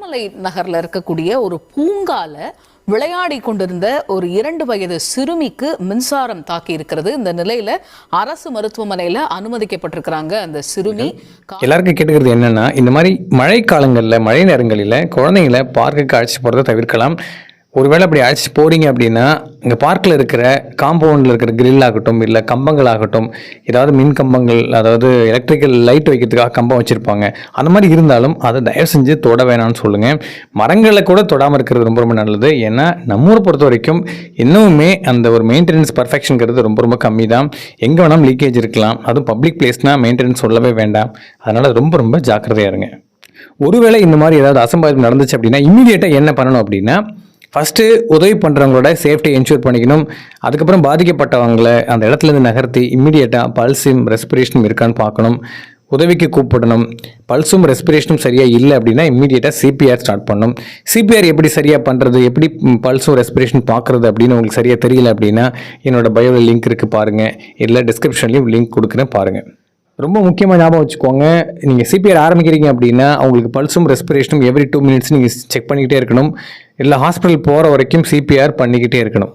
மலை நகர்ல இருக்கக்கூடிய ஒரு பூங்கால விளையாடி கொண்டிருந்த ஒரு 2 வயது சிறுமிக்கு மின்சாரம் தாக்கி இருக்கிறது. இந்த நிலையில அரசு மருத்துவமனையில அனுமதிக்கப்பட்டிருக்கிறாங்க அந்த சிறுமி. எல்லாருக்கும் கேட்டுக்கிறது என்னன்னா, இந்த மாதிரி மழை காலங்களில் மழை நேரங்களில் குழந்தைங்களை பார்க்குக்கு அழைச்சிட்டு போகிறத தவிர்க்கலாம். ஒருவேளை அப்படி அழைச்சிட்டு போகிறீங்க அப்படின்னா, இங்கே பார்க்கில் இருக்கிற காம்பவுண்டில் இருக்கிற கிரில் ஆகட்டும், இல்லை கம்பங்கள் ஆகட்டும், ஏதாவது மின் கம்பங்கள், அதாவது எலக்ட்ரிக்கல் லைட் வைக்கிறதுக்காக கம்பம் வச்சுருப்பாங்க, அந்த மாதிரி இருந்தாலும் அதை தயவு செஞ்சு தொட வேணாம்னு சொல்லுங்கள். மரங்களை கூட தொடாமல் இருக்கிறது ரொம்ப ரொம்ப நல்லது. ஏன்னா நம்ம ஊரை பொறுத்த வரைக்கும் இன்னுமே அந்த ஒரு மெயின்டெனன்ஸ் பர்ஃபெக்ஷனுங்கிறது ரொம்ப ரொம்ப கம்மி தான். எங்கே வேணாலும் லீக்கேஜ் இருக்கலாம். அதுவும் பப்ளிக் பிளேஸ்னால் மெயின்டெனன்ஸ் சொல்லவே வேண்டாம். அதனால் ரொம்ப ரொம்ப ஜாக்கிரதையாக இருங்க. ஒருவேளை இந்த மாதிரி ஏதாவது அசம்பாவிதம் நடந்துச்சு அப்படின்னா இம்மீடியட்டாக என்ன பண்ணணும் அப்படின்னா, ஃபஸ்ட்டு உதவி பண்ணுறவங்களோட சேஃப்டியை என்ஷூர் பண்ணிக்கணும். அதுக்கப்புறம் பாதிக்கப்பட்டவங்களை அந்த இடத்துலேருந்து நகர்த்தி இம்மீடியட்டாக பல்ஸும் ரெஸ்பிரேஷனும் இருக்கான்னு பார்க்கணும். உதவிக்கு கூப்பிடணும். பல்ஸும் ரெஸ்பிரேஷனும் சரியாக இல்லை அப்படின்னா இம்மீடியட்டாக சிபிஆர் ஸ்டார்ட் பண்ணணும். சிபிஆர் எப்படி சரியாக பண்ணுறது, எப்படி பல்ஸும் ரெஸ்பிரேஷன் பார்க்குறது அப்படின்னு உங்களுக்கு சரியாக தெரியல அப்படின்னா என்னோட பயோவில் லிங்க் இருக்குது பாருங்கள், இல்லை டிஸ்கிரிப்ஷன்லேயும் லிங்க் கொடுக்குறேன் பாருங்கள். ரொம்ப முக்கியமாக ஞாபகம் வச்சுக்கோங்க, நீங்கள் சிபிஆர் ஆரம்பிக்கிறீங்க அப்படின்னா அவங்களுக்கு பல்ஸும் ரெஸ்பிரேஷனும் எவ்ரி 2 minutes நீங்கள் செக் பண்ணிக்கிட்டே இருக்கணும். இல்லை ஹாஸ்பிட்டல் போகிற வரைக்கும் சிபிஆர் பண்ணிக்கிட்டே இருக்கணும்.